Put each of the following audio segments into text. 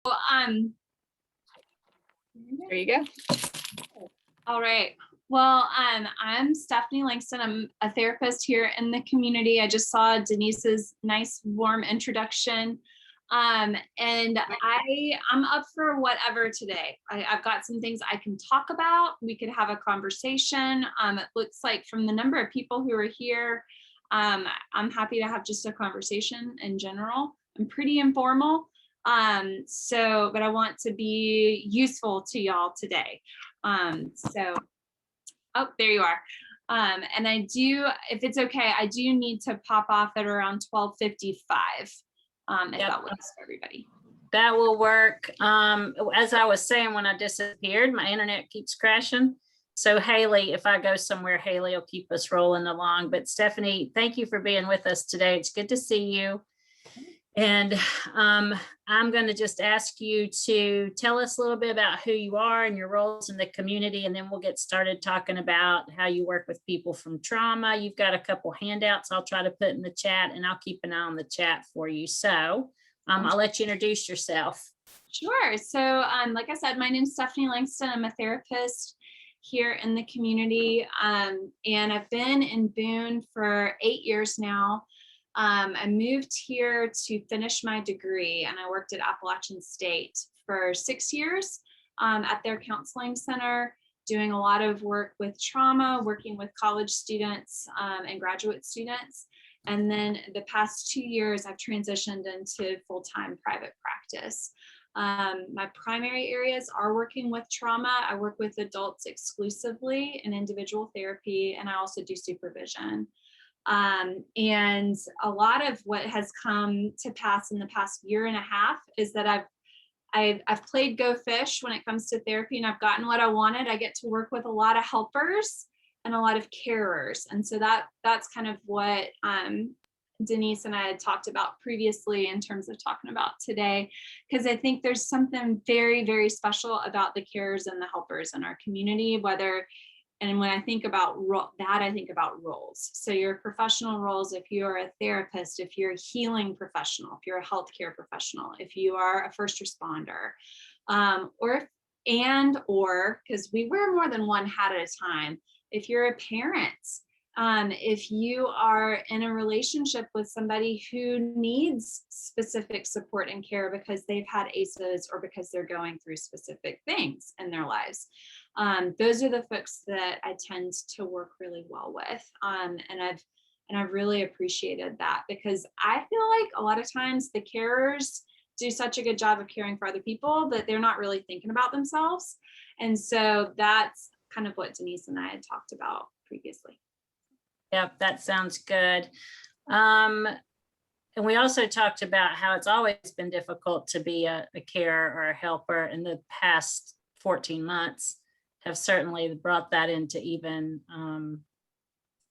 There you go. All right. Well, I'm Stephanie Langston. I'm a therapist here in the community. I just saw Denise's nice, warm introduction. And I'm up for whatever today. I've got some things I can talk about. We could have a conversation. It looks like from the number of people who are here, I'm happy to have just a conversation in general. I'm pretty informal. But I want to be useful to y'all today. Oh, there you are. And I do, if it's okay, I do need to pop off at around 12:55. If that works for everybody. That will work. As I was saying, when I disappeared, my internet keeps crashing. So Haley, if I go somewhere, Haley will keep us rolling along. But Stephanie, thank you for being with us today. It's good to see you. And I'm going to just ask you to tell us a little bit about who you are and your roles in the community, and then we'll get started talking about how you work with people from trauma. You've got a couple handouts I'll try to put in the chat, and I'll keep an eye on the chat for you. So I'll let you introduce yourself. Sure. So like I said, my name is Stephanie Langston. I'm a therapist here in the community, and I've been in Boone for 8 years now. I moved here to finish my degree, and I worked at Appalachian State for 6 years at their counseling center, doing a lot of work with trauma, working with college students and graduate students. And then the past 2 years, I've transitioned into full-time private practice. My primary areas are working with trauma. I work with adults exclusively in individual therapy, and I also do supervision. And a lot of what has come to pass in the past year and a half is that I've played Go Fish when it comes to therapy, and I've gotten what I wanted. I get to work with a lot of helpers and a lot of carers. And so that's kind of what Denise and I had talked about previously in terms of talking about today, because I think there's something very, very special about the carers and the helpers in our community, and when I think about that, I think about roles. So your professional roles, if you're a therapist, if you're a healing professional, if you're a healthcare professional, if you are a first responder, or because we wear more than one hat at a time, if you're a parent, if you are in a relationship with somebody who needs specific support and care because they've had ACEs or because they're going through specific things in their lives. Those are the folks that I tend to work really well with. And I've really appreciated that, because I feel like a lot of times the carers do such a good job of caring for other people that they're not really thinking about themselves. And so that's kind of what Denise and I had talked about previously. Yep, that sounds good. And we also talked about how it's always been difficult to be a carer or a helper. In the past 14 months have certainly brought that into even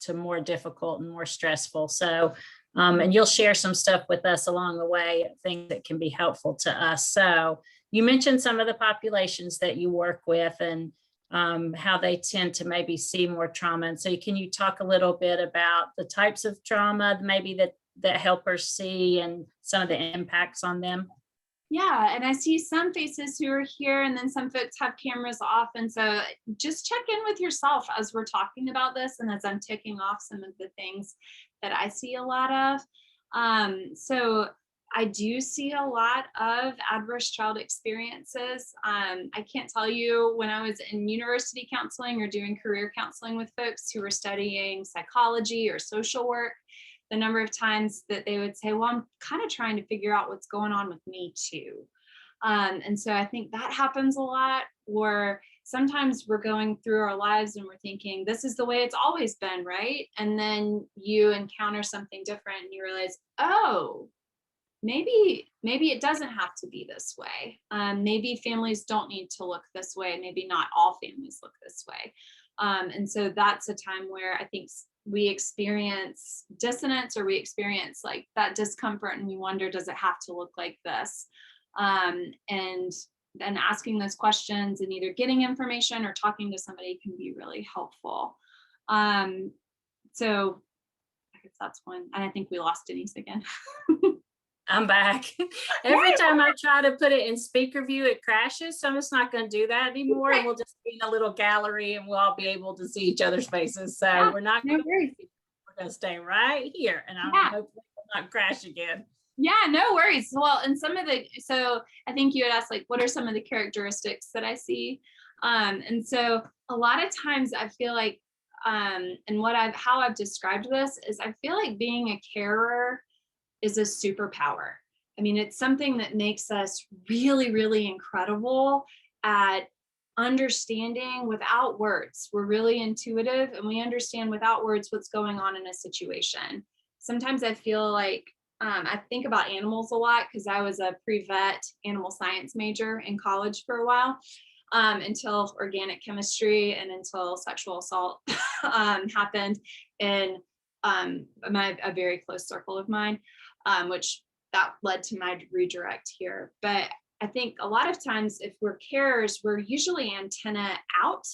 to more difficult and more stressful. So, and you'll share some stuff with us along the way, things that can be helpful to us. So you mentioned some of the populations that you work with and how they tend to maybe see more trauma. And so can you talk a little bit about the types of trauma maybe that helpers see and some of the impacts on them? Yeah, and I see some faces who are here, and then some folks have cameras off. And so just check in with yourself as we're talking about this and as I'm ticking off some of the things that I see a lot of. So I do see a lot of adverse child experiences. I can't tell you, when I was in university counseling or doing career counseling with folks who were studying psychology or social work, the number of times that they would say, well, I'm kind of trying to figure out what's going on with me too. And so I think that happens a lot, or sometimes we're going through our lives and we're thinking, this is the way it's always been, right? And then you encounter something different and you realize, oh, maybe it doesn't have to be this way. Maybe families don't need to look this way. Maybe not all families look this way. And so that's a time where I think we experience dissonance, or we experience like that discomfort, and we wonder, does it have to look like this? And then asking those questions and either getting information or talking to somebody can be really helpful. So I guess that's one. And I think we lost Denise again. I'm back. Every time I try to put it in speaker view, it crashes. So I'm just not going to do that anymore. And we'll just be in a little gallery and we'll all be able to see each other's faces. So Yeah, we're not no going to, worries. we're going to stay right here and I'm Yeah. hopefully will not crash again. Yeah, no worries. Well, and so I think you had asked, like, what are some of the characteristics that I see? And so a lot of times I feel like, and how I've described this is I feel like being a carer is a superpower. I mean, it's something that makes us really, really incredible at understanding without words. We're really intuitive and we understand without words what's going on in a situation. Sometimes I feel like I think about animals a lot because I was a pre-vet animal science major in college for a while, until organic chemistry and until sexual assault happened in a very close circle of mine, which that led to my redirect here. But I think a lot of times if we're carers, we're usually antenna out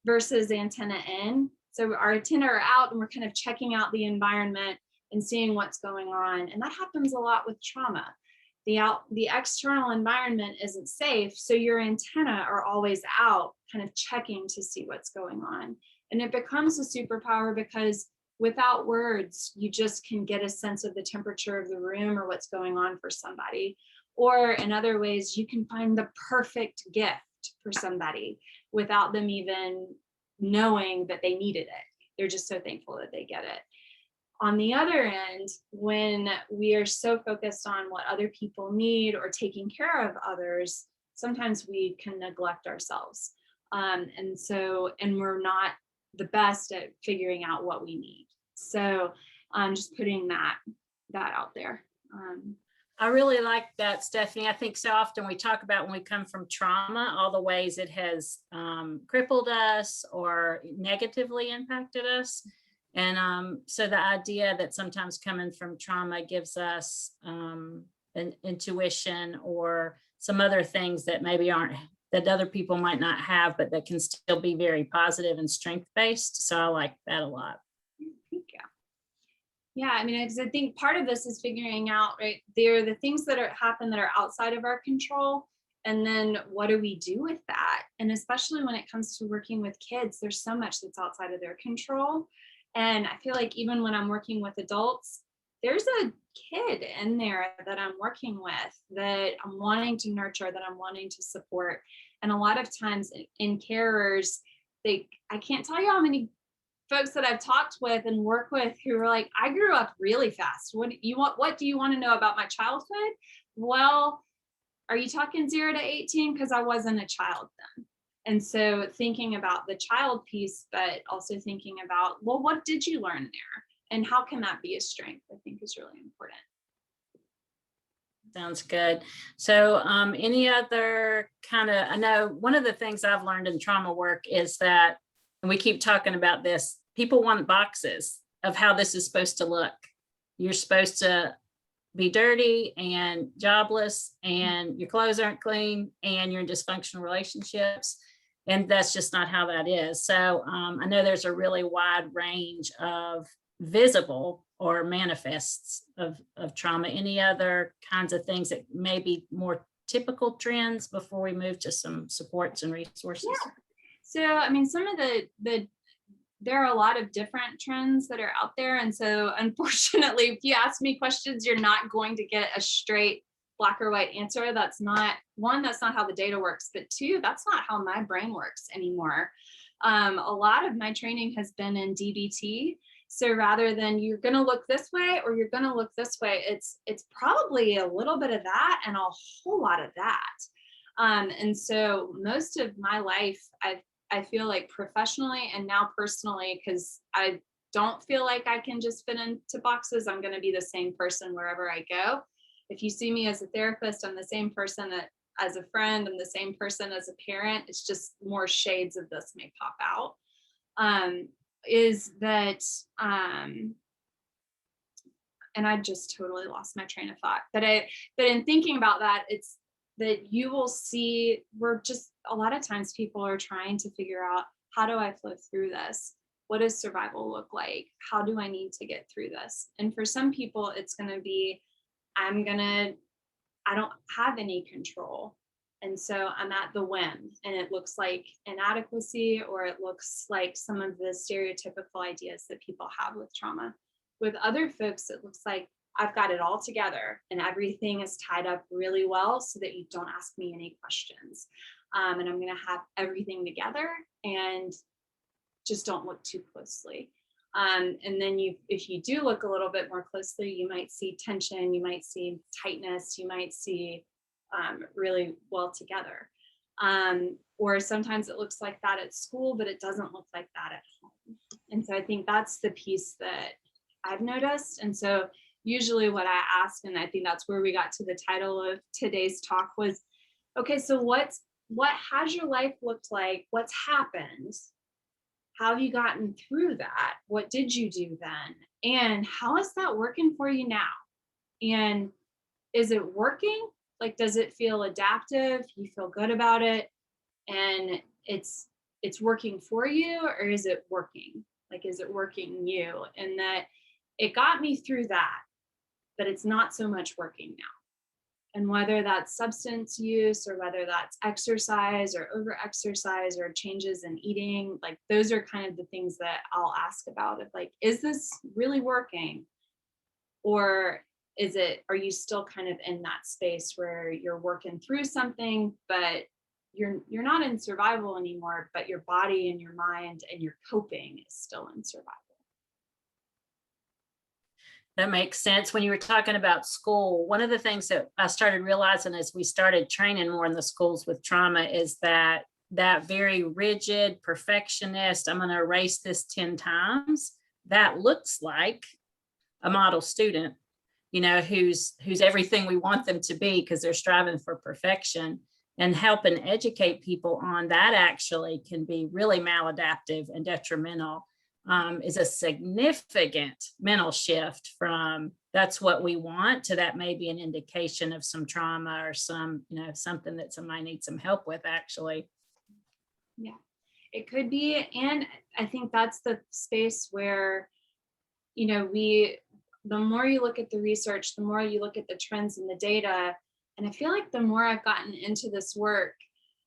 versus antenna in. So our antenna are out and we're kind of checking out the environment and seeing what's going on. And that happens a lot with trauma. The external environment isn't safe, so your antenna are always out, kind of checking to see what's going on. And it becomes a superpower because without words, you just can get a sense of the temperature of the room or what's going on for somebody. Or in other ways, you can find the perfect gift for somebody without them even knowing that they needed it. They're just so thankful that they get it. On the other end, when we are so focused on what other people need or taking care of others, sometimes we can neglect ourselves. And we're not the best at figuring out what we need. So just putting that out there. I really like that, Stephanie. I think so often we talk about when we come from trauma, all the ways it has crippled us or negatively impacted us. And so the idea that sometimes coming from trauma gives us an intuition or some other things that maybe aren't, that other people might not have, but that can still be very positive and strength-based. So I like that a lot. Thank you. Yeah, I mean, because I think part of this is figuring out, right, there are the things that happen that are outside of our control. And then what do we do with that? And especially when it comes to working with kids, there's so much that's outside of their control. And I feel like even when I'm working with adults, there's a kid in there that I'm working with that I'm wanting to nurture, that I'm wanting to support. And a lot of times in carers, I can't tell you how many folks that I've talked with and work with who are like, I grew up really fast. What do you want to know about my childhood? Well, are you talking 0 to 18? Because I wasn't a child then. And so thinking about the child piece, but also thinking about, well, what did you learn there? And how can that be a strength? I think is really important. Sounds good. So any other I know one of the things I've learned in trauma work is that, and we keep talking about this, people want boxes of how this is supposed to look. You're supposed to be dirty and jobless and your clothes aren't clean and you're in dysfunctional relationships. And that's just not how that is. So I know there's a really wide range of visible or manifests of trauma. Any other kinds of things that may be more typical trends before we move to some supports and resources? Yeah. So, I mean, some of there are a lot of different trends that are out there. And so unfortunately, if you ask me questions, you're not going to get a straight black or white answer. That's not how the data works, but two, that's not how my brain works anymore. A lot of my training has been in DBT. So rather than you're going to look this way or you're going to look this way, it's probably a little bit of that and a whole lot of that. And so most of my life, I feel like professionally and now personally, because I don't feel like I can just fit into boxes. I'm going to be the same person wherever I go. If you see me as a therapist, I'm the same person as a friend. I'm the same person as a parent. It's just more shades of this may pop out. And I just totally lost my train of thought. But in thinking about that, it's that you will see, a lot of times people are trying to figure out, how do I flow through this? What does survival look like? How do I need to get through this? And for some people, it's going to be I don't have any control. And so I'm at the whim, and it looks like inadequacy, or it looks like some of the stereotypical ideas that people have with trauma. With other folks, it looks like I've got it all together and everything is tied up really well so that you don't ask me any questions. And I'm going to have everything together and just don't look too closely. And then if you do look a little bit more closely, you might see tension, you might see tightness, you might see really well together. Or sometimes it looks like that at school, but it doesn't look like that at home. And so I think that's the piece that I've noticed. And so usually what I ask, and I think that's where we got to the title of today's talk, was, okay, so what has your life looked like? What's happened? How have you gotten through that? What did you do then? And how is that working for you now? And is it working? Like, does it feel adaptive? You feel good about it, and it's working for you, or is it working? Like, is it working you? And that it got me through that, but it's not so much working now. And whether that's substance use, or whether that's exercise or over exercise or changes in eating, like those are kind of the things that I'll ask about. Of like, is this really working? Or are you still kind of in that space where you're working through something, but you're not in survival anymore, but your body and your mind and your coping is still in survival? That makes sense. When you were talking about school, one of the things that I started realizing as we started training more in the schools with trauma is that very rigid perfectionist, I'm going to erase this 10 times, that looks like a model student, who's everything we want them to be because they're striving for perfection. And helping educate people on that actually can be really maladaptive and detrimental. Is a significant mental shift from that's what we want to that may be an indication of some trauma or some, something that somebody needs some help with actually. Yeah, it could be. And I think that's the space where, the more you look at the research, the more you look at the trends and the data. And I feel like the more I've gotten into this work,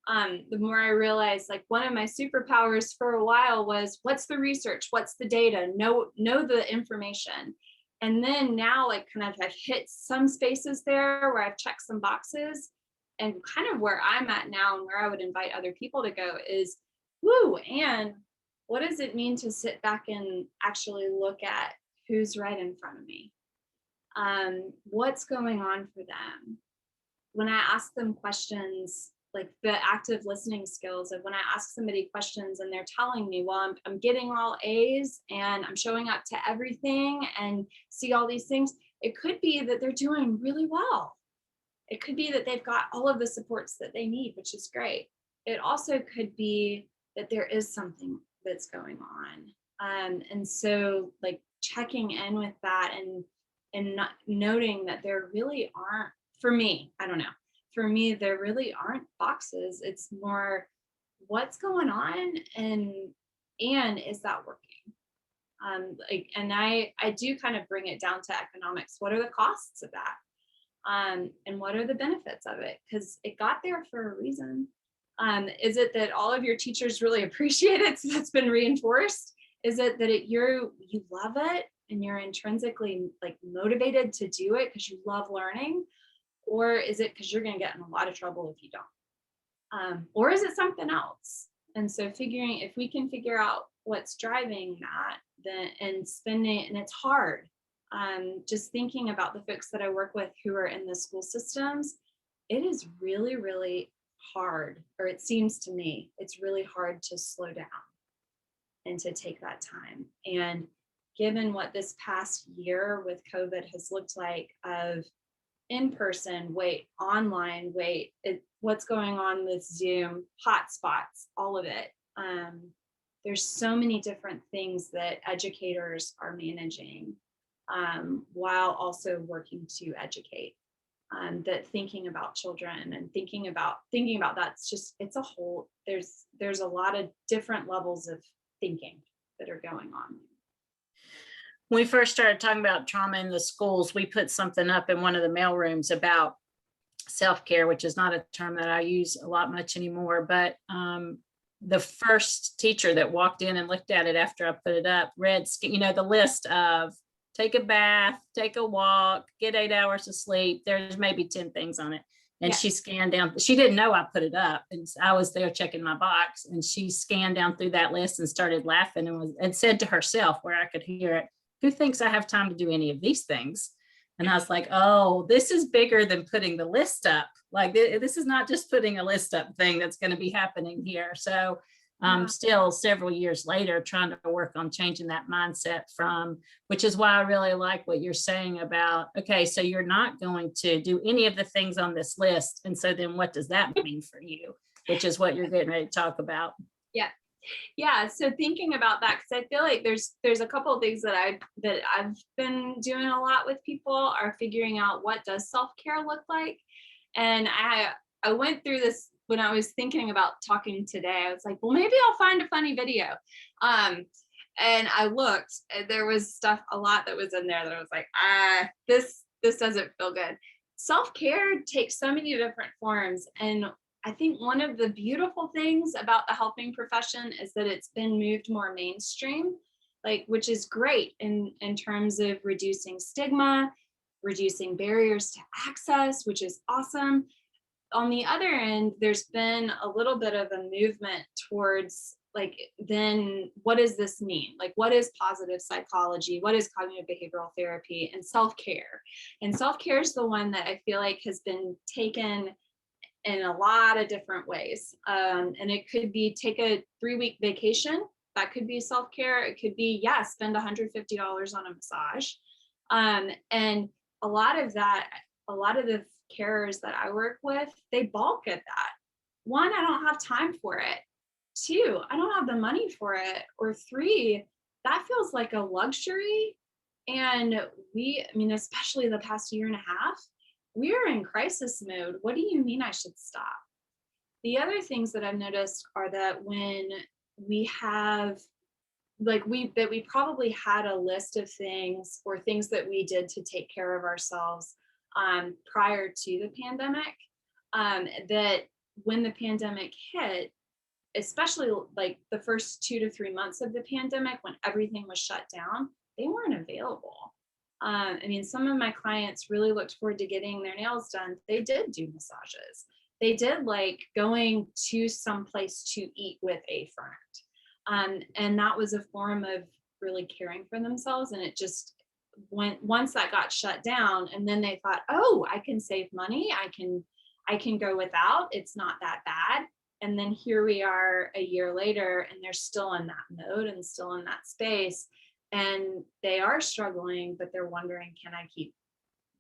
the more I realized, like, one of my superpowers for a while was, what's the research? What's the data? Know the information. And then now, like, kind of I've hit some spaces there where I've checked some boxes, and kind of where I'm at now and where I would invite other people to go is, and what does it mean to sit back and actually look at who's right in front of me? What's going on for them? When I ask them questions, like the active listening skills of when I ask somebody questions and they're telling me, well, I'm getting all A's and I'm showing up to everything and see all these things. It could be that they're doing really well. It could be that they've got all of the supports that they need, which is great. It also could be that there is something that's going on. And so, like, checking in with that and not noting that there really aren't, for me, I don't know. For me, there really aren't boxes. It's more, what's going on, and is that working? And I do kind of bring it down to economics. What are the costs of that? And what are the benefits of it? Because it got there for a reason. Is it that all of your teachers really appreciate it, so that's been reinforced? Is it that you love it and you're intrinsically, like, motivated to do it because you love learning? Or is it because you're going to get in a lot of trouble if you don't? Or is it something else? And so figuring, if we can figure out what's driving that, then, and spending, and it's hard. Just thinking about the folks that I work with who are in the school systems, it is really, really hard, or it seems to me, it's really hard to slow down and to take that time. And given what this past year with COVID has looked like, of in-person, wait, online, wait, what's going on with Zoom, hotspots, all of it. There's so many different things that educators are managing while also working to educate. That thinking about children and thinking about that's just, it's a whole, there's a lot of different levels of thinking that are going on. when we first started talking about trauma in the schools, we put something up in one of the mail rooms about self-care, which is not a term that I use a lot much anymore, but the first teacher that walked in and looked at it after I put it up read, the list of take a bath, take a walk, get 8 hours of sleep. There's maybe 10 things on it. And Yeah. she scanned down, she didn't know I put it up. And I was there checking my box, and she scanned down through that list and started laughing and said to herself, where I could hear it, who thinks I have time to do any of these things? And I was like, oh, this is bigger than putting the list up. Like, this is not just putting a list up thing that's going to be happening here. So I'm still several years later trying to work on changing that mindset which is why I really like what you're saying about, okay, so you're not going to do any of the things on this list. And so then what does that mean for you? Which is what you're getting ready to talk about. Yeah. Yeah. So thinking about that, because I feel like there's a couple of things that I've been doing a lot with people are figuring out what does self-care look like. And I went through this when I was thinking about talking today. I was like, well, maybe I'll find a funny video. And I looked, and there was a lot that was in there that I was like, this doesn't feel good. Self-care takes so many different forms. And I think one of the beautiful things about the helping profession is that it's been moved more mainstream, which is great in terms of reducing stigma, reducing barriers to access, which is awesome. On the other end, there's been a little bit of a movement towards then what does this mean? What is positive psychology? What is cognitive behavioral therapy and self-care? And self-care is the one that I feel like has been taken in a lot of different ways. And it could be take a 3-week vacation. That could be self-care. It could be, spend $150 on a massage. And a lot of the carers that I work with, they balk at that. 1, I don't have time for it. 2, I don't have the money for it. Or 3, that feels like a luxury. And especially the past year and a half, we are in crisis mode. What do you mean I should stop? The other things that I've noticed are that when we have we probably had a list of things or things that we did to take care of ourselves prior to the pandemic, that when the pandemic hit, especially the first 2 to 3 months of the pandemic, when everything was shut down, they weren't available. Some of my clients really looked forward to getting their nails done. They did do massages. They did going to some place to eat with a friend. And that was a form of really caring for themselves. And it just once that got shut down, and then they thought, oh, I can save money. I can go without. It's not that bad. And then here we are a year later, and they're still in that mode and still in that space. And they are struggling, but they're wondering, can I keep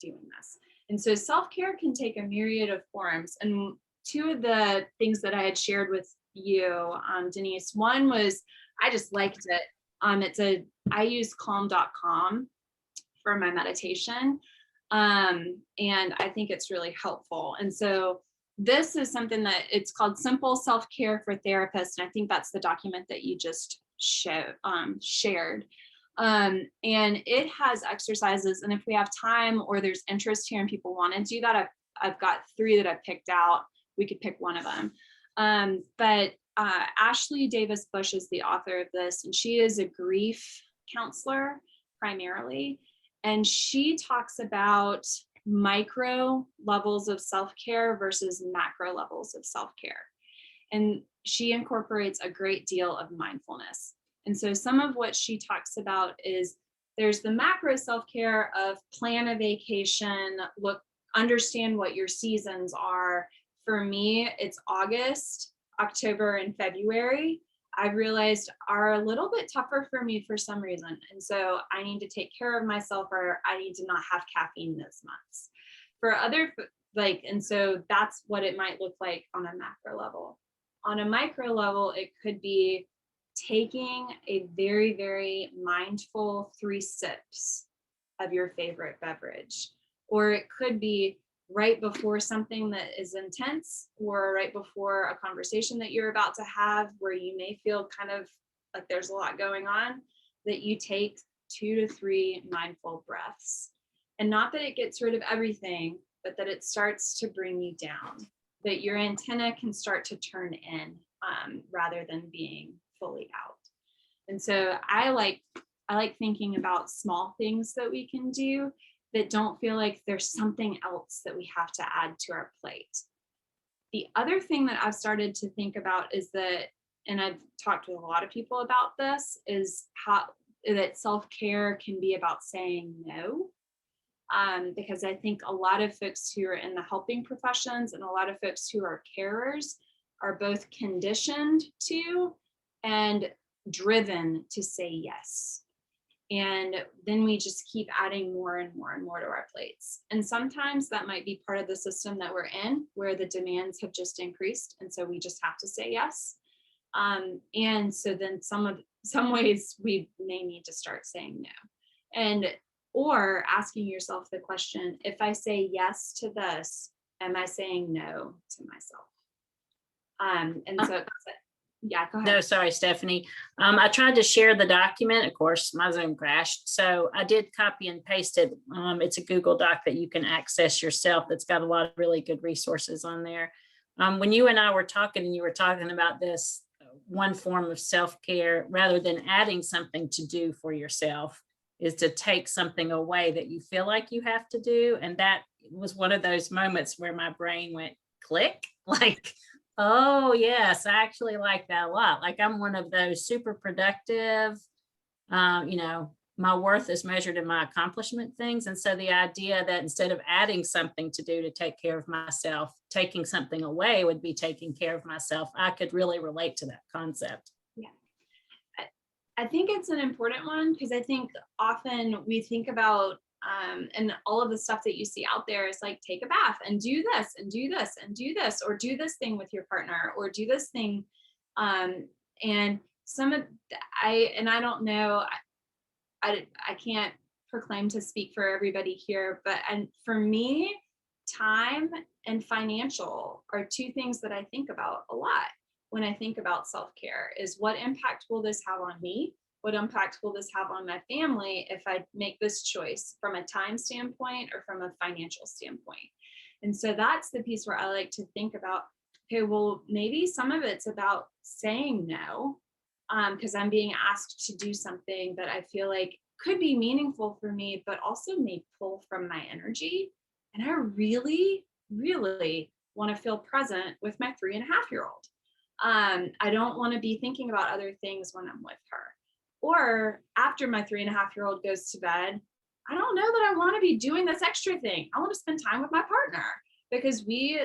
doing this? And so self-care can take a myriad of forms. And 2 of the things that I had shared with you, Denise, one was, I just liked it. I use calm.com for my meditation. And I think it's really helpful. And so this is something that it's called Simple Self-Care for Therapists. And I think that's the document that you just shared. And it has exercises. And if we have time or there's interest here and people want to do that, I've got 3 that I've picked out. We could pick one of them. But Ashley Davis Bush is the author of this, and she is a grief counselor primarily. And she talks about micro levels of self-care versus macro levels of self-care. And she incorporates a great deal of mindfulness. And so some of what she talks about is there's the macro self-care of plan a vacation, understand what your seasons are. For me, it's August, October, and February. I realized are a little bit tougher for me for some reason. And so I need to take care of myself, or I need to not have caffeine those months. For other, and so that's what it might look like on a macro level. On a micro level, it could be taking a very, very mindful 3 sips of your favorite beverage. Or it could be right before something that is intense, or right before a conversation that you're about to have where you may feel kind of like there's a lot going on, that you take 2 to 3 mindful breaths. And not that it gets rid of everything, but that it starts to bring you down, that your antenna can start to turn in rather than being fully out. And so I like thinking about small things that we can do that don't feel like there's something else that we have to add to our plate. The other thing that I've started to think about is that, and I've talked with a lot of people about this, is how that self-care can be about saying no. Because I think a lot of folks who are in the helping professions and a lot of folks who are carers are both conditioned to and driven to say yes. And then we just keep adding more and more and more to our plates. And sometimes that might be part of the system that we're in, where the demands have just increased. And so we just have to say yes. And so then some ways we may need to start saying no. Or asking yourself the question, if I say yes to this, am I saying no to myself? So yeah, go ahead. No, sorry, Stephanie. I tried to share the document. Of course, my Zoom crashed. So I did copy and paste it. It's a Google Doc that you can access yourself. That's got a lot of really good resources on there. When you and I were talking, and you were talking about this one form of self-care, rather than adding something to do for yourself, is to take something away that you feel like you have to do. And that was one of those moments where my brain went click, like, oh yes, I actually like that a lot. Like, I'm one of those super productive, my worth is measured in my accomplishment things. And so the idea that instead of adding something to do to take care of myself, taking something away would be taking care of myself, I could really relate to that concept. Yeah. I think it's an important one, because I think often we think about and all of the stuff that you see out there is like, take a bath and do this and do this and do this, or do this thing with your partner, or do this thing. And some of I don't know, I can't proclaim to speak for everybody here, but for me, time and financial are two things that I think about a lot when I think about self-care. Is what impact will this have on me? What impact will this have on my family if I make this choice from a time standpoint or from a financial standpoint? And so that's the piece where I like to think about, okay, well, maybe some of it's about saying no, because I'm being asked to do something that I feel like could be meaningful for me, but also may pull from my energy. And I really, really want to feel present with my 3.5-year-old. I don't want to be thinking about other things when I'm with her. Or after my 3.5-year-old goes to bed, I don't know that I want to be doing this extra thing. I want to spend time with my partner, because we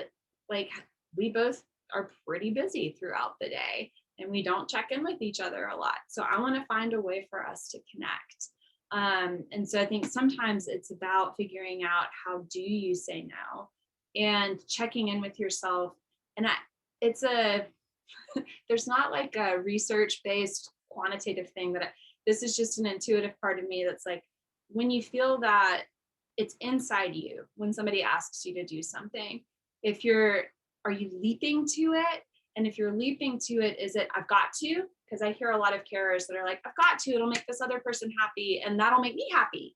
both are pretty busy throughout the day and we don't check in with each other a lot. So I want to find a way for us to connect. And so I think sometimes it's about figuring out, how do you say no, and checking in with yourself. And there's not like a research-based quantitative thing this is just an intuitive part of me that's like, when you feel that it's inside you, when somebody asks you to do something, are you leaping to it? And if you're leaping to it, is it, I've got to? Because I hear a lot of carers that are like, I've got to, it'll make this other person happy and that'll make me happy.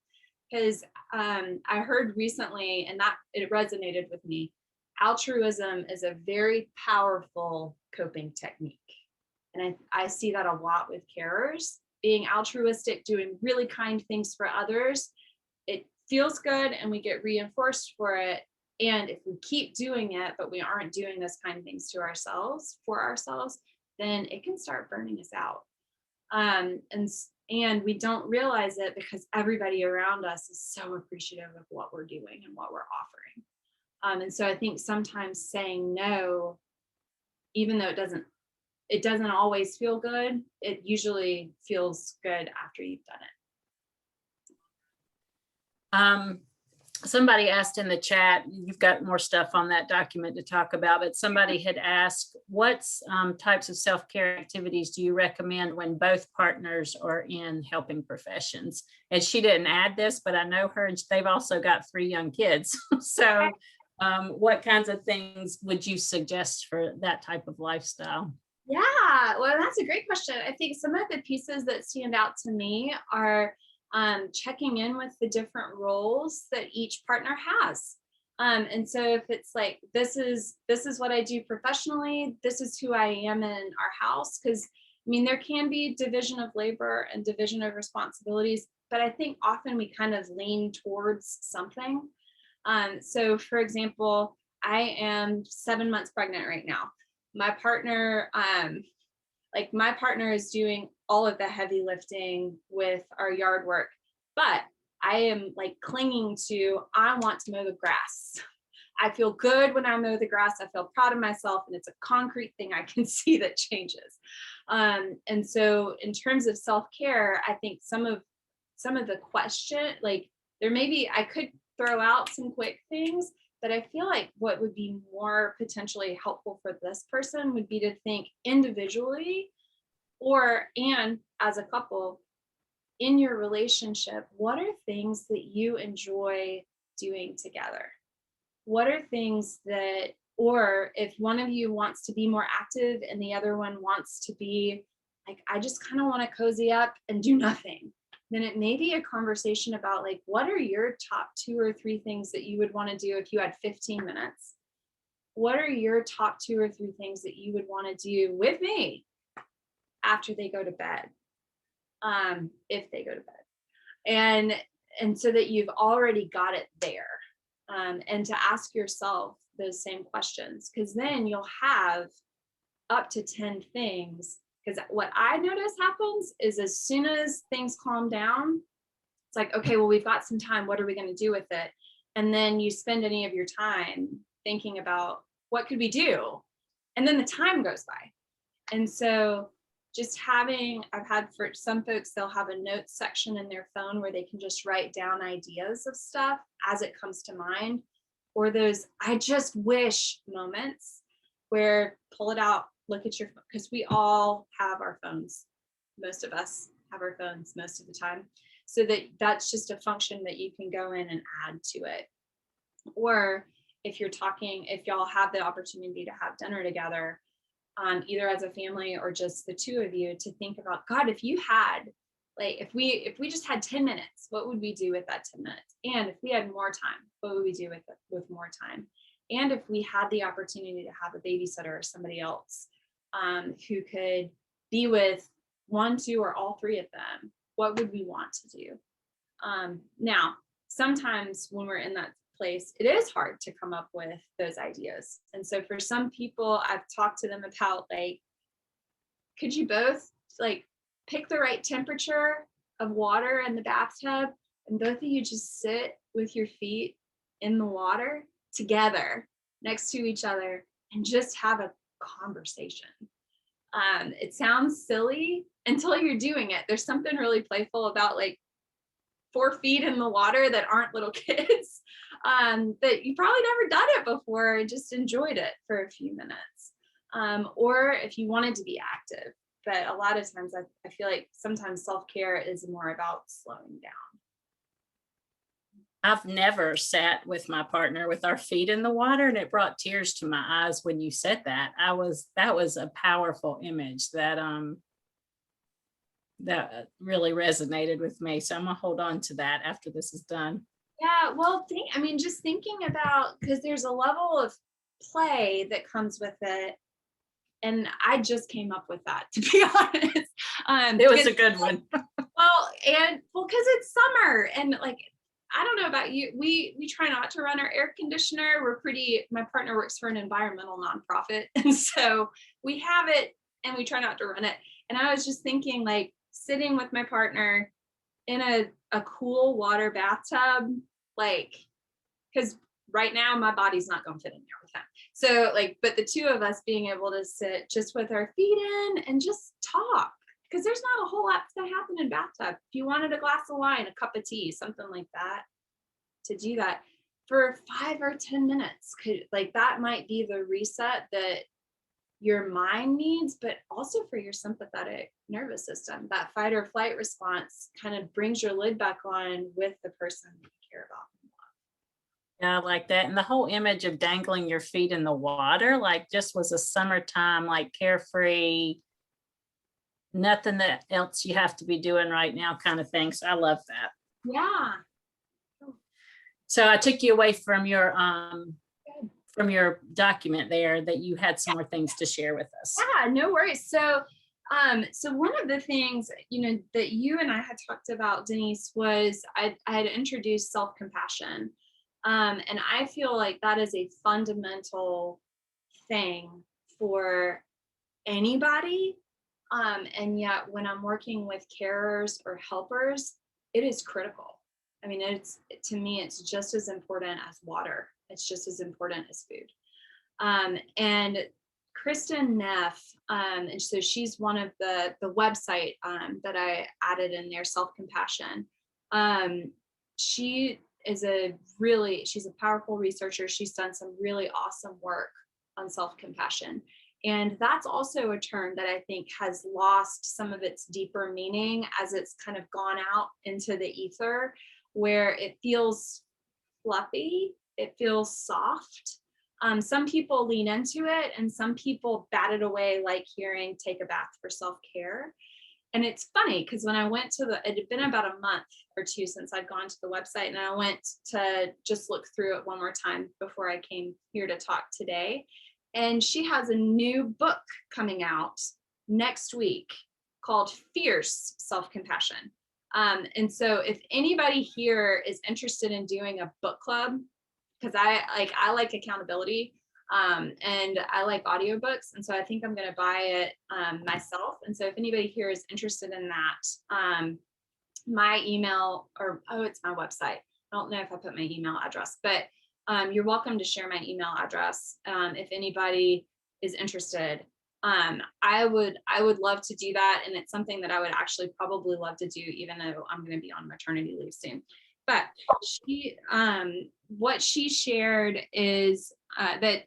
Because I heard recently, and that it resonated with me, altruism is a very powerful coping technique. And I see that a lot with carers. Being altruistic, doing really kind things for others, it feels good and we get reinforced for it. And if we keep doing it, but we aren't doing those kind things for ourselves, then it can start burning us out. And we don't realize it, because everybody around us is so appreciative of what we're doing and what we're offering. And so I think sometimes saying no, even though it doesn't always feel good, it usually feels good after you've done it. Somebody asked in the chat, you've got more stuff on that document to talk about, but somebody had asked, what types of self-care activities do you recommend when both partners are in helping professions? And she didn't add this, but I know her, and they've also got 3 young kids. So what kinds of things would you suggest for that type of lifestyle? Yeah, well, that's a great question. I think some of the pieces that stand out to me are checking in with the different roles that each partner has. And so if it's like, this is what I do professionally, this is who I am in our house. Because I mean, there can be division of labor and division of responsibilities, but I think often we kind of lean towards something. So for example, I am 7 months pregnant right now. My partner, my partner is doing all of the heavy lifting with our yard work, but I am like clinging to, I want to mow the grass. I feel good when I mow the grass. I feel proud of myself, and it's a concrete thing I can see that changes. And so in terms of self-care, I think some of the question, like there may be, I could throw out some quick things, but I feel like what would be more potentially helpful for this person would be to think individually and as a couple in your relationship, what are things that you enjoy doing together? What are things that, or if one of you wants to be more active and the other one wants to be like, I just kind of want to cozy up and do nothing, then it may be a conversation about like, what are your top 2 or 3 things that you would want to do if you had 15 minutes? What are your top 2 or 3 things that you would want to do with me after they go to bed? If they go to bed. And so that you've already got it there. And to ask yourself those same questions, because then you'll have up to 10 things. Because what I notice happens is as soon as things calm down, it's like, okay, well, we've got some time. What are we going to do with it? And then you spend any of your time thinking about what could we do? And then the time goes by. And so just I've had for some folks, they'll have a notes section in their phone where they can just write down ideas of stuff as it comes to mind, or those I just wish moments where pull it out, look at your phone, because we all have our phones. Most of us have our phones most of the time. So that's just a function that you can go in and add to it. Or if y'all have the opportunity to have dinner together, either as a family or just the 2 of you, to think about, God, if you had, like, if we just had 10 minutes, what would we do with that 10 minutes? And if we had more time, what would we do with more time? And if we had the opportunity to have a babysitter or somebody else who could be with 1, 2, or all 3 of them, what would we want to do? Now, sometimes when we're in that place, it is hard to come up with those ideas. And so for some people, I've talked to them about, like, could you both like pick the right temperature of water in the bathtub, and both of you just sit with your feet in the water together next to each other and just have a conversation. It sounds silly until you're doing it. There's something really playful about like 4 feet in the water that aren't little kids, that you probably never done it before and just enjoyed it for a few minutes. Or if you wanted to be active, but a lot of times I feel like sometimes self-care is more about slowing down. I've never sat with my partner with our feet in the water, and it brought tears to my eyes when you said that. That was a powerful image that really resonated with me. So I'm gonna hold on to that after this is done. Yeah, well, just thinking about, because there's a level of play that comes with it. And I just came up with that, to be honest. It was a good one. Because it's summer, and like, I don't know about you, we try not to run our air conditioner. My partner works for an environmental nonprofit, and so we have it and we try not to run it. And I was just thinking, like, sitting with my partner in a cool water bathtub, like, because right now my body's not going to fit in there with him. So like, but the 2 of us being able to sit just with our feet in and just talk, because there's not a whole lot that happen in bathtub. If you wanted a glass of wine, a cup of tea, something like that, to do that for 5 or 10 minutes, that might be the reset that your mind needs, but also for your sympathetic nervous system. That fight or flight response kind of brings your lid back on with the person you care about. Yeah, I like that. And the whole image of dangling your feet in the water, like, just was a summertime, like, carefree, nothing that else you have to be doing right now kind of thing. So I love that. Yeah. So I took you away from your document there, that you had some more things to share with us. Yeah, no worries. So one of the things, that you and I had talked about, Denise, was I had introduced self-compassion. And I feel like that is a fundamental thing for anybody. And yet when I'm working with carers or helpers, it is critical. I mean, to me, it's just as important as water. It's just as important as food. And Kristen Neff, and so she's one of the website that I added in there, Self-Compassion. She's a powerful researcher. She's done some really awesome work on self-compassion. And that's also a term that I think has lost some of its deeper meaning as it's kind of gone out into the ether, where it feels fluffy, it feels soft. Some people lean into it and some people bat it away, like hearing take a bath for self-care. And it's funny because when I went to it had been about a month or two since I'd gone to the website, and I went to just look through it one more time before I came here to talk today. And she has a new book coming out next week called Fierce Self-Compassion. And so if anybody here is interested in doing a book club, because I like accountability, and I like audiobooks, and so I think I'm going to buy it myself. And so if anybody here is interested in that, my email, it's my website. I don't know if I put my email address, but you're welcome to share my email address if anybody is interested. I would love to do that, and it's something that I would actually probably love to do, even though I'm going to be on maternity leave soon. But what she shared is that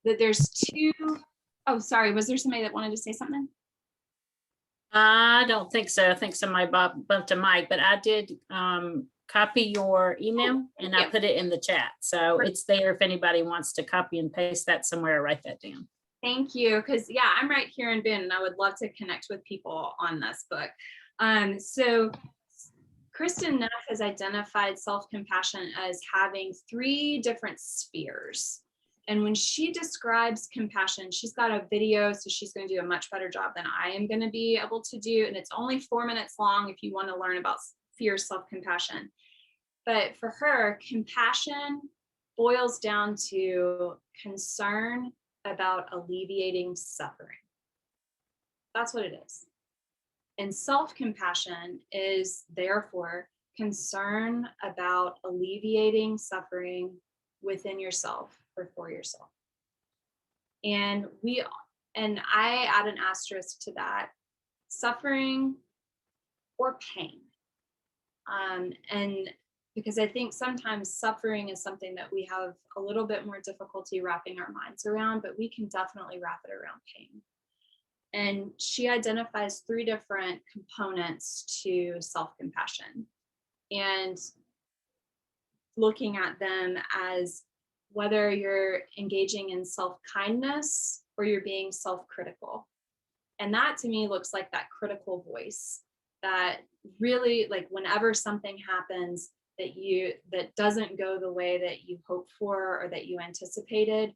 there's two. Oh, sorry. Was there somebody that wanted to say something? I don't think so. I think somebody bumped a mic, but I did copy your email and I put it in the chat. So it's there if anybody wants to copy and paste that somewhere, write that down. Thank you. Because I'm right here in Boone, and I would love to connect with people on this book. So Kristen Neff has identified self-compassion as having 3 different spheres. And when she describes compassion, she's got a video, so she's going to do a much better job than I am going to be able to do. And it's only 4 minutes long if you want to learn about fierce self-compassion. But for her, compassion boils down to concern about alleviating suffering. That's what it is. And self-compassion is therefore concern about alleviating suffering within yourself or for yourself. And I add an asterisk to that, suffering or pain. And because I think sometimes suffering is something that we have a little bit more difficulty wrapping our minds around, but we can definitely wrap it around pain. And she identifies 3 different components to self-compassion, and looking at them as whether you're engaging in self-kindness or you're being self-critical. And that to me looks like that critical voice that really, like, whenever something happens that doesn't go the way that you hoped for or that you anticipated,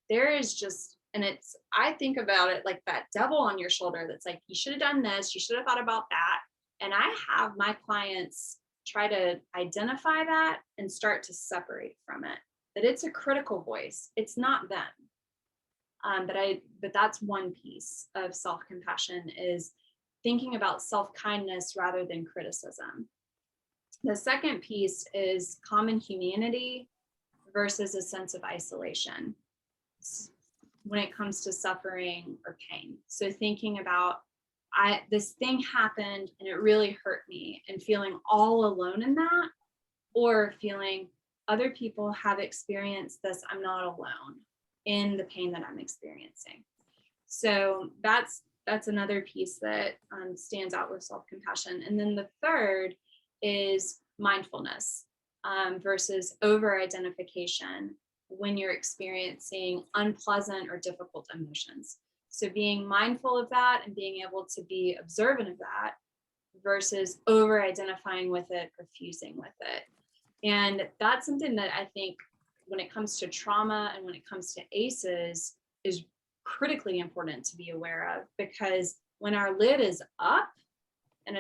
there is just, and I think about it like that devil on your shoulder that's like, you should have done this, you should have thought about that. And I have my clients try to identify that and start to separate from it, that it's a critical voice, it's not them. But that's one piece of self-compassion, is thinking about self-kindness rather than criticism. The second piece is common humanity versus a sense of isolation when it comes to suffering or pain. So thinking about, this thing happened and it really hurt me, and feeling all alone in that, or feeling other people have experienced this, I'm not alone in the pain that I'm experiencing. So that's another piece that stands out with self-compassion. And then the third is mindfulness versus over-identification when you're experiencing unpleasant or difficult emotions. So being mindful of that and being able to be observant of that versus over identifying with it or fusing with it. And that's something that I think when it comes to trauma and when it comes to ACEs is critically important to be aware of, because when our lid is up, and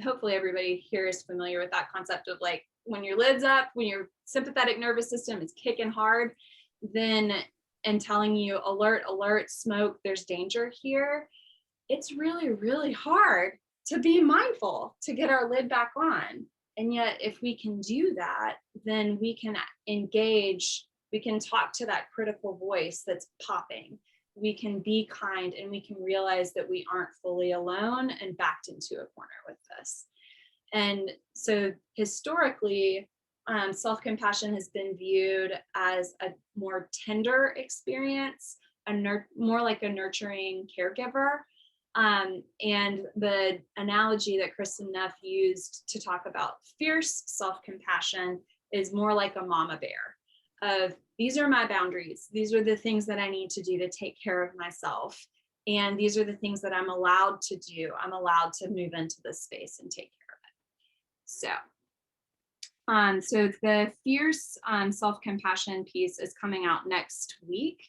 hopefully everybody here is familiar with that concept of like when your lid's up, when your sympathetic nervous system is kicking hard, then and telling you alert, alert, smoke, there's danger here, it's really, really hard to be mindful to get our lid back on. And yet if we can do that, then we can engage, we can talk to that critical voice that's popping. We can be kind and we can realize that we aren't fully alone and backed into a corner with this. And so historically, self-compassion has been viewed as a more tender experience, more like a nurturing caregiver. And the analogy that Kristen Neff used to talk about fierce self-compassion is more like a mama bear of these are my boundaries. These are the things that I need to do to take care of myself. And these are the things that I'm allowed to do. I'm allowed to move into this space and take care of it. So the fierce self-compassion piece is coming out next week.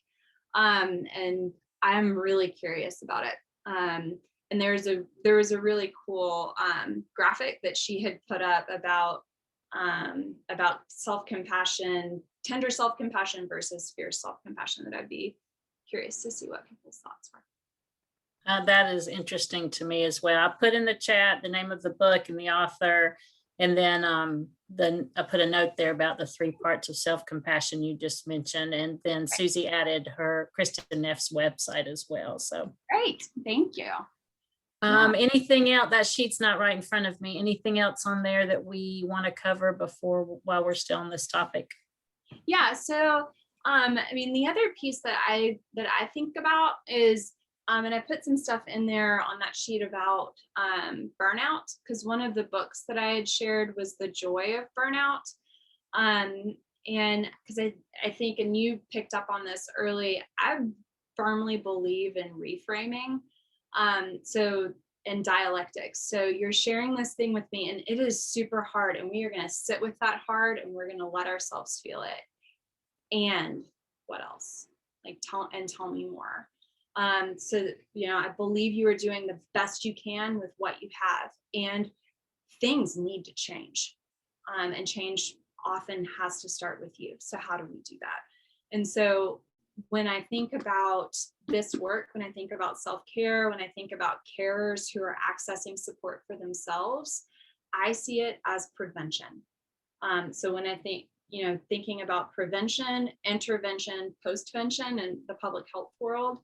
And I'm really curious about it. And there was a really cool graphic that she had put up about self-compassion, tender self-compassion versus fierce self-compassion, that I'd be curious to see what people's thoughts were. That is interesting to me as well. I put in the chat the name of the book and the author, and then I put a note there about the 3 parts of self-compassion you just mentioned, and then Susie added her Kristen Neff's website as well. So great, thank you. Anything else? That sheet's not right in front of me. Anything else on there that we want to cover while we're still on this topic? Yeah, so I mean, the other piece that I think about is and I put some stuff in there on that sheet about burnout, because one of the books that I had shared was The Joy of Burnout. And because I think, and you picked up on this early, I firmly believe in reframing. And dialectics. So you're sharing this thing with me and it is super hard, and we are going to sit with that hard and we're going to let ourselves feel it. And what else? Like tell me more. So, I believe you are doing the best you can with what you have, and things need to change. And change often has to start with you. So how do we do that? And so when I think about this work, when I think about self-care, when I think about carers who are accessing support for themselves, I see it as prevention. So when I think, thinking about prevention, intervention, postvention in the public health world,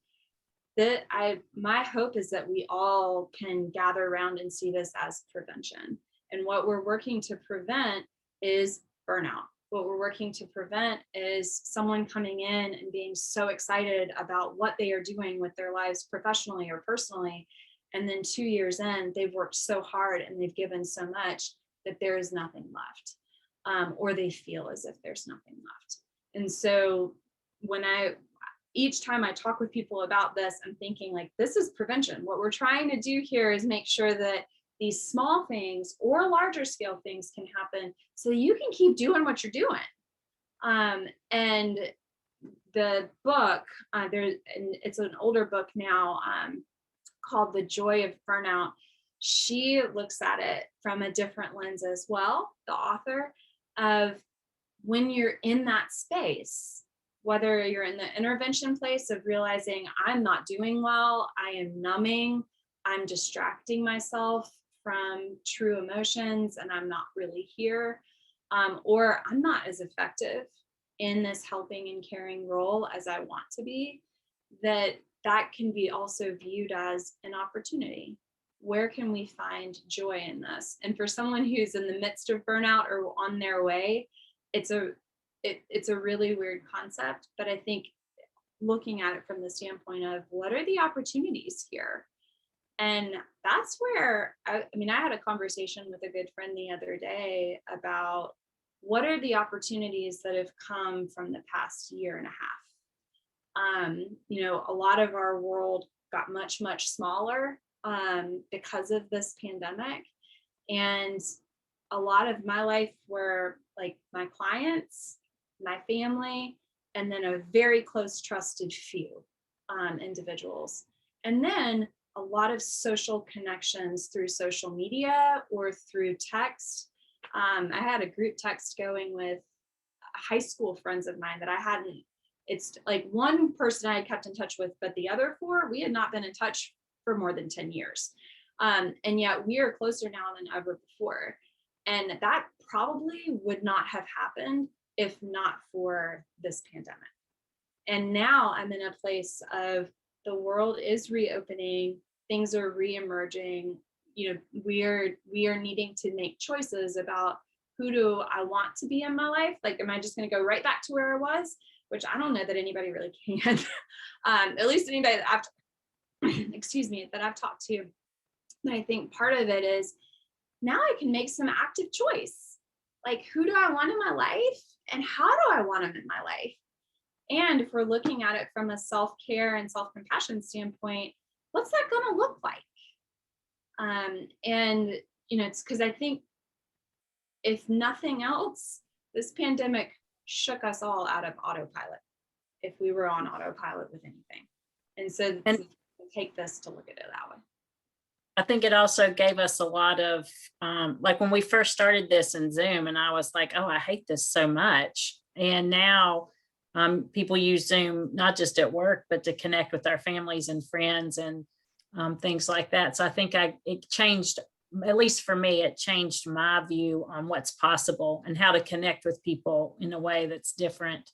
my hope is that we all can gather around and see this as prevention. And what we're working to prevent is burnout. What we're working to prevent is someone coming in and being so excited about what they are doing with their lives professionally or personally. And then 2 years in, they've worked so hard and they've given so much that there is nothing left, or they feel as if there's nothing left. And so each time I talk with people about this, I'm thinking like, this is prevention. What we're trying to do here is make sure that these small things or larger scale things can happen so you can keep doing what you're doing. And the book, it's an older book now, called The Joy of Burnout. She looks at it from a different lens as well, the author, of when you're in that space, whether you're in the intervention place of realizing I'm not doing well, I am numbing, I'm distracting myself from true emotions and I'm not really here, or I'm not as effective in this helping and caring role as I want to be, that can be also viewed as an opportunity. Where can we find joy in this? And for someone who's in the midst of burnout or on their way, it's a really weird concept, but I think looking at it from the standpoint of what are the opportunities here? And that's where, I had a conversation with a good friend the other day about what are the opportunities that have come from the past year and a You know, a lot of our world got much, much smaller because of this pandemic. And a lot of my life were like my clients, my family, and then a very close trusted few individuals. And then a lot of social connections through social media or through text. I had a group text going with high school friends of mine that I hadn't, it's like one person I had kept in touch with, but the other four, we had not been in touch for more than 10 years. And yet we are closer now than ever before. And that probably would not have happened if not for this pandemic. And now I'm in a place of the world is reopening, things are reemerging. You know, we are needing to make choices about who do I want to be in my life? Like, am I just going to go right back to where I was? Which I don't know that anybody really can. At least anybody that I've, excuse me, that I've talked to. And I think part of it is now I can make some active choice. Like, who do I want in my life? And how do I want them in my life? And if we're looking at it from a self-care and self-compassion standpoint, what's that going to look like? And, you know, it's because I think if nothing else, this pandemic shook us all out of autopilot if we were on autopilot with anything. And so And to take this to look at it that way. I think it also gave us a lot of, like when we first started this in Zoom, and I was like, oh, I hate this so much. And now people use Zoom, not just at work, but to connect with our families and friends and things like that. So I think it changed, at least for me, it changed my view on what's possible and how to connect with people in a way that's different.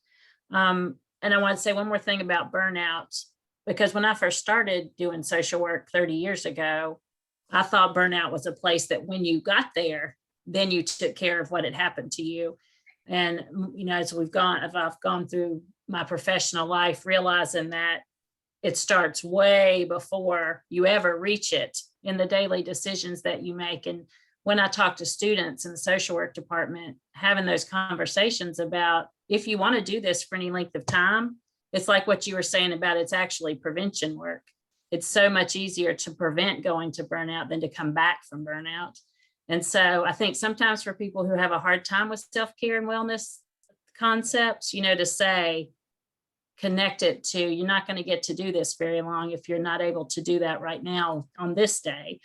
And I want to say one more thing about burnout, because when I first started doing social work 30 years ago, I thought burnout was a place that when you got there, then you took care of what had happened to you. And, you know, as I've gone through my professional life, realizing that it starts way before you ever reach it in the daily decisions that you make. And when I talk to students in the social work department, having those conversations about if you want to do this for any length of time, it's like what you were saying about it's actually prevention work. It's so much easier to prevent going to burnout than to come back from burnout. And so I think sometimes for people who have a hard time with self-care and wellness concepts, you know, to say, connect it to, you're not going to get to do this very long if you're not able to do that right now on this day.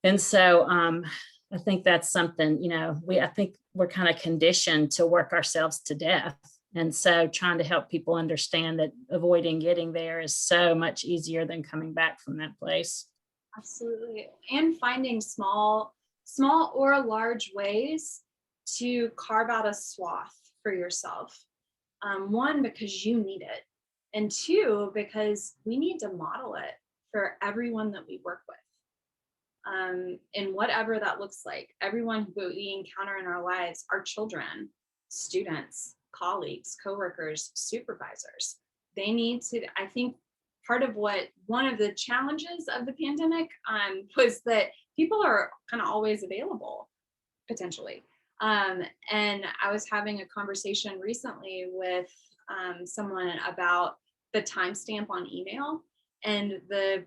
And so I think that's something, you know, I think we're kind of conditioned to work ourselves to death. And so trying to help people understand that avoiding getting there is so much easier than coming back from that place. Absolutely. And finding small or large ways to carve out a swath for yourself. One, because you need it. And two, because we need to model it for everyone that we work with. And whatever that looks like, everyone who we encounter in our lives, our children, students, colleagues, coworkers, supervisors, they need to, I think part of one of the challenges of the pandemic was that people are kind of always available, potentially. And I was having a conversation recently with someone about the timestamp on email and the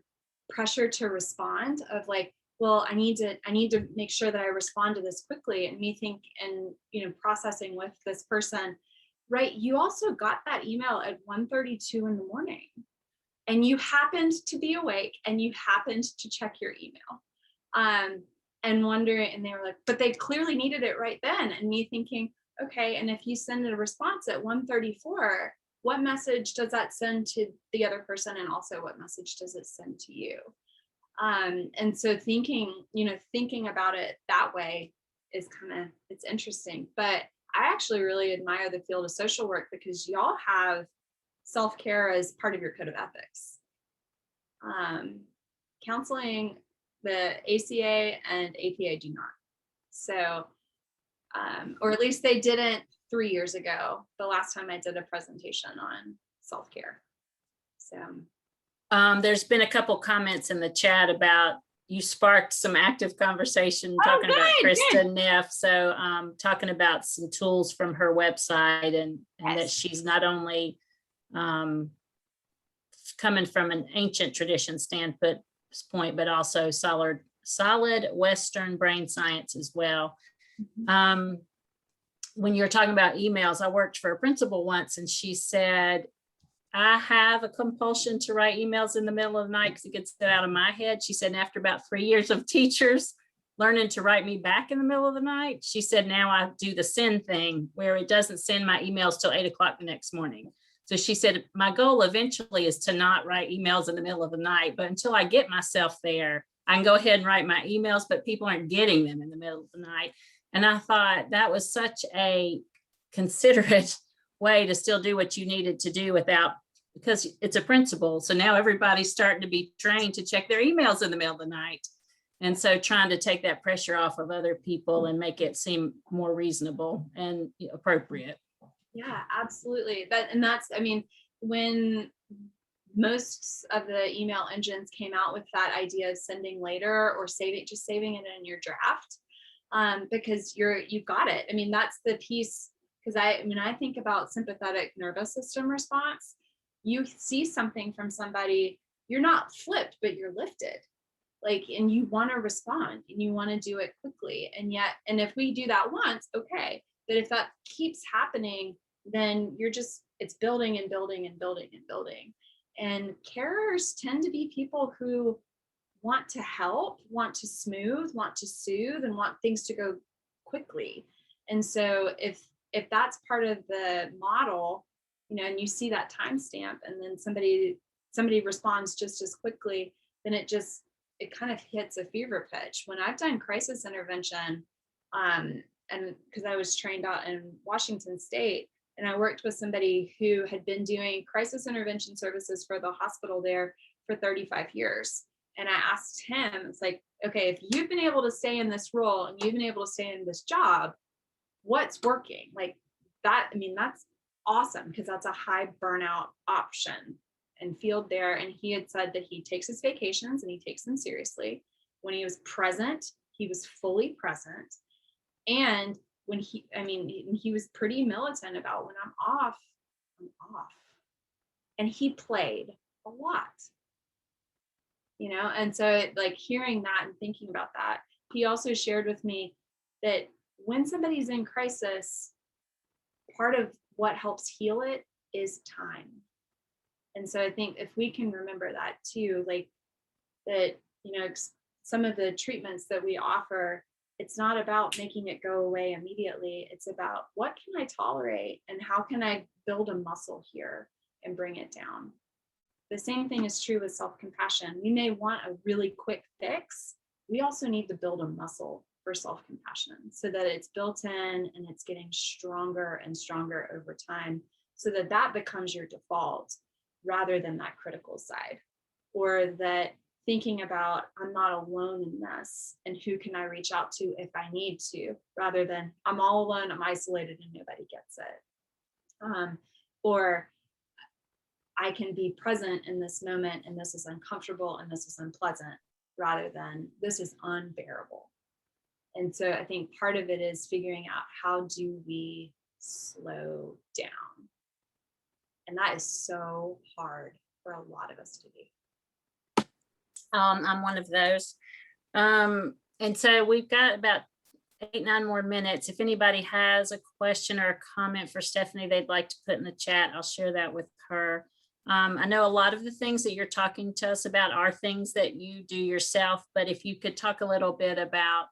pressure to respond of like, well, I need to make sure that I respond to this quickly, and me think and, you know, processing with this person, right? You also got that email at 1:32 in the morning and you happened to be awake and you happened to check your email. And wondering, and they were like, but they clearly needed it right then. And me thinking, okay, and if you send a response at 1:34, what message does that send to the other person? And also what message does it send to you? And so thinking about it that way is it's interesting. But I actually really admire the field of social work because y'all have self-care as part of your code of ethics. Counseling, the ACA and APA do not. So, or at least they didn't 3 years ago, the last time I did a presentation on self-care. So. There's been a couple comments in the chat about you sparked some active conversation talking about Krista Neff. So talking about some tools from her website and that she's not only coming from an ancient tradition standpoint, but also solid Western brain science as well. When you're talking about emails, I worked for a principal once, and she said, I have a compulsion to write emails in the middle of the night because it gets out of my head. She said, and after about 3 years of teachers learning to write me back in the middle of the night, she said, now I do the send thing where it doesn't send my emails till 8 o'clock the next morning. So she said, my goal eventually is to not write emails in the middle of the night, but until I get myself there, I can go ahead and write my emails, but people aren't getting them in the middle of the night. And I thought that was such a considerate way to still do what you needed to do because it's a principle. So now everybody's starting to be trained to check their emails in the middle of the night. And so trying to take that pressure off of other people and make it seem more reasonable and appropriate. Yeah, absolutely. That's, I mean, when most of the email engines came out with that idea of sending later or saving it in your draft, because you got it. I mean, that's the piece, because I think about sympathetic nervous system response. You see something from somebody, you're not flipped, but you're lifted. And you want to respond and you want to do it quickly. And if we do that once, okay. But if that keeps happening, then it's building and building and building and building. And carers tend to be people who want to help, want to smooth, want to soothe, and want things to go quickly. And so if that's part of the model, and you see that timestamp and then somebody responds just as quickly, then it kind of hits a fever pitch. When I've done crisis intervention, and because I was trained out in Washington State, and I worked with somebody who had been doing crisis intervention services for the hospital there for 35 years. And I asked him, it's like, okay, if you've been able to stay in this role and you've been able to stay in this job, what's working? That's awesome, because that's a high burnout option and field there. And he had said that he takes his vacations and he takes them seriously. When he was present, he was fully present. And when he was pretty militant about, when I'm off. And he played a lot, and so hearing that and thinking about that, he also shared with me that when somebody's in crisis, part of what helps heal it is time. And so I think if we can remember that too, that, some of the treatments that we offer, it's not about making it go away immediately. It's about, what can I tolerate and how can I build a muscle here and bring it down? The same thing is true with self-compassion. We may want a really quick fix. We also need to build a muscle for self-compassion so that it's built in and it's getting stronger and stronger over time, so that becomes your default rather than that critical side, or that thinking about, I'm not alone in this and who can I reach out to if I need to, rather than I'm all alone, I'm isolated and nobody gets it. Or I can be present in this moment and this is uncomfortable and this is unpleasant, rather than this is unbearable. And so I think part of it is figuring out, how do we slow down? And that is so hard for a lot of us to do. I'm one of those. And so we've got about 8-9 more minutes. If anybody has a question or a comment for Stephanie they'd like to put in the chat, I'll share that with her. I know a lot of the things that you're talking to us about are things that you do yourself, but if you could talk a little bit about,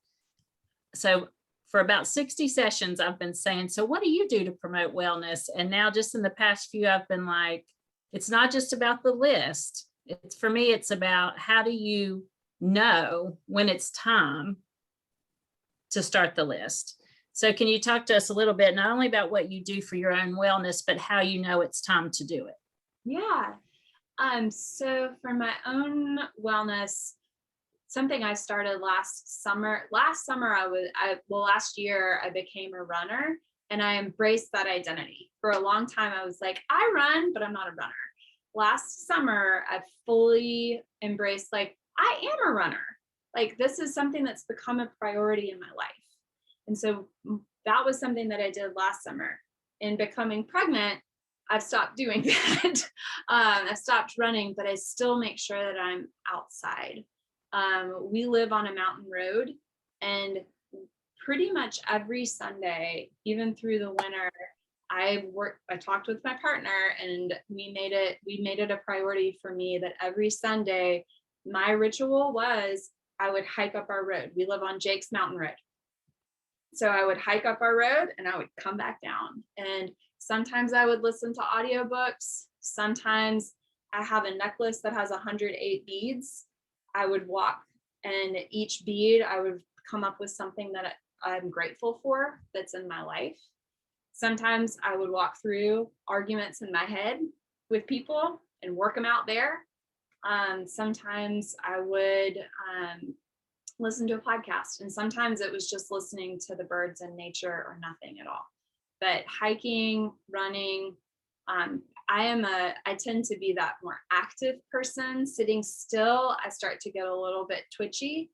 so for about 60 sessions, I've been saying, so what do you do to promote wellness? And now just in the past few, I've been like, it's not just about the list. For me, it's about, how do you know when it's time to start the list? So can you talk to us a little bit, not only about what you do for your own wellness, but how you know it's time to do it? Yeah. So for my own wellness, something I started last summer, last year I became a runner, and I embraced that identity. For a long time, I was like, I run, but I'm not a runner. Last summer, I fully embraced, I am a runner. This is something that's become a priority in my life. And so that was something that I did last summer. In becoming pregnant, I've stopped doing that. I've stopped running, but I still make sure that I'm outside. We live on a mountain road, and pretty much every Sunday, even through the winter, I talked with my partner, and we made it a priority for me that every Sunday, my ritual was I would hike up our road. We live on Jake's Mountain Road. So I would hike up our road and I would come back down. And sometimes I would listen to audiobooks. Sometimes I have a necklace that has 108 beads. I would walk, and each bead I would come up with something that I'm grateful for that's in my life. Sometimes I would walk through arguments in my head with people and work them out there. Sometimes I would listen to a podcast, and sometimes it was just listening to the birds and nature or nothing at all. But hiking, running, I tend to be that more active person. Sitting still, I start to get a little bit twitchy,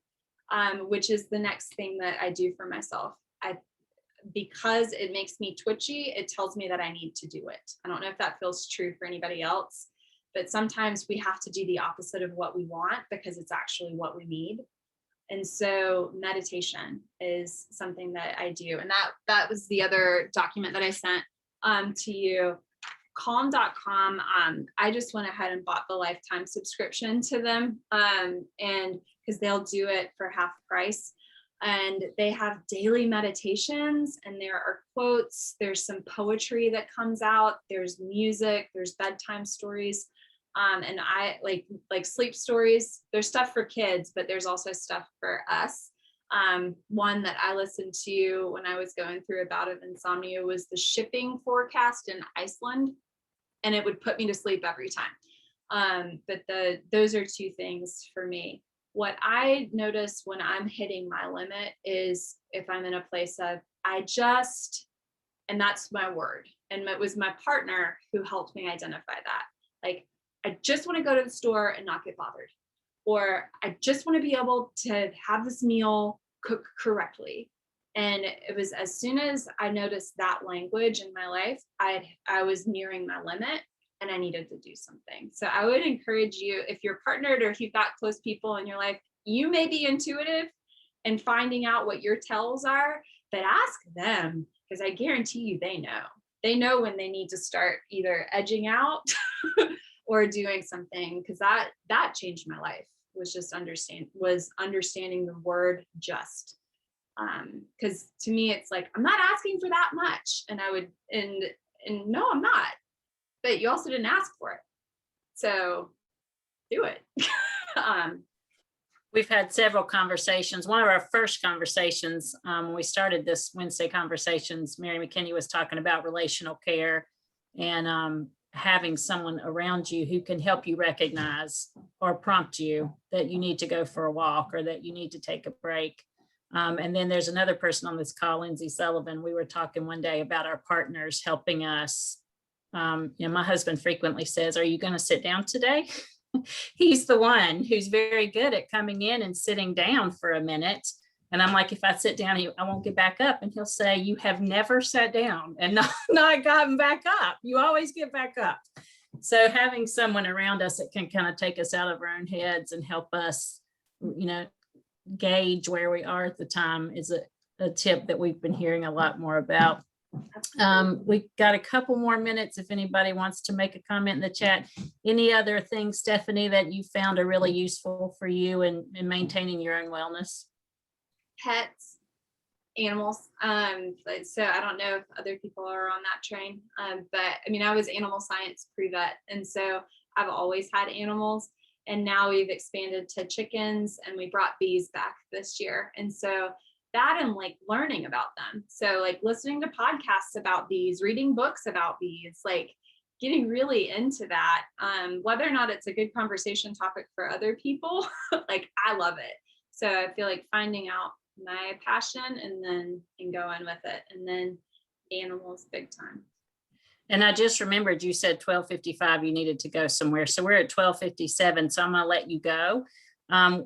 which is the next thing that I do for myself. Because it makes me twitchy, it tells me that I need to do it. I don't know if that feels true for anybody else, but sometimes we have to do the opposite of what we want because it's actually what we need. And so meditation is something that I do. And that was the other document that I sent to you. Calm.com. I just went ahead and bought the lifetime subscription to them. And because they'll do it for half price. And they have daily meditations, and there are quotes. There's some poetry that comes out. There's music. There's bedtime stories. And I like sleep stories. There's stuff for kids, but there's also stuff for us. One that I listened to when I was going through a bout of insomnia was the shipping forecast in Iceland, and it would put me to sleep every time. But those are two things for me. What I notice when I'm hitting my limit is if I'm in a place of and that's my word. And it was my partner who helped me identify that. Like, I just want to go to the store and not get bothered. Or I just want to be able to have this meal cook correctly. And it was as soon as I noticed that language in my life, I was nearing my limit and I needed to do something. So I would encourage you, if you're partnered or if you've got close people in your life, you may be intuitive and finding out what your tells are, but ask them, because I guarantee you they know. They know when they need to start either edging out or doing something, because that changed my life, was just understanding the word just. Because to me, it's like, I'm not asking for that much. And I would, and no, I'm not. But you also didn't ask for it. So do it. We've had several conversations. One of our first conversations, when we started this Wednesday conversations, Mary McKinney was talking about relational care and having someone around you who can help you recognize or prompt you that you need to go for a walk or that you need to take a break. And then there's another person on this call, Lindsay Sullivan. We were talking one day about our partners helping us. My husband frequently says, "Are you going to sit down today?" He's the one who's very good at coming in and sitting down for a minute. And I'm like, if I sit down, I won't get back up. And he'll say, "You have never sat down and not gotten back up. You always get back up." So having someone around us that can kind of take us out of our own heads and help us, gauge where we are at the time is a tip that we've been hearing a lot more about. We've got a couple more minutes if anybody wants to make a comment in the chat. Any other things, Stephanie, that you found are really useful for you in maintaining your own wellness? Pets, animals. So I don't know if other people are on that train, but I mean, I was animal science pre-vet, and so I've always had animals. And now we've expanded to chickens, and we brought bees back this year. And so that and like learning about them. So like listening to podcasts about bees, reading books about bees, like getting really into that. Whether or not it's a good conversation topic for other people, like I love it. So I feel like finding out my passion and going with it. And then animals, big time. And I just remembered you said 12:55 you needed to go somewhere. So we're at 12:57. So I'm going to let you go.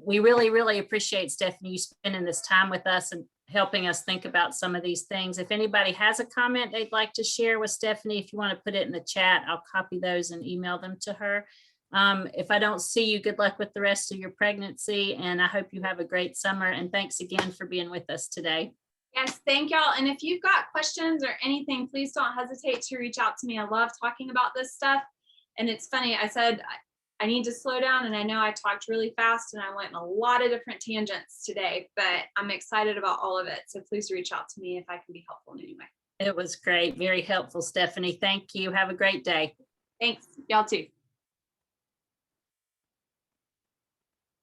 We really, really appreciate, Stephanie, you spending this time with us and helping us think about some of these things. If anybody has a comment they'd like to share with Stephanie, if you want to put it in the chat, I'll copy those and email them to her. If I don't see you, good luck with the rest of your pregnancy, and I hope you have a great summer. And thanks again for being with us today. Yes, thank y'all. And if you've got questions or anything, please don't hesitate to reach out to me. I love talking about this stuff. And it's funny, I said I need to slow down, and I know I talked really fast and I went in a lot of different tangents today, but I'm excited about all of it. So please reach out to me if I can be helpful in any way. It was great. Very helpful, Stephanie. Thank you. Have a great day. Thanks. Y'all too.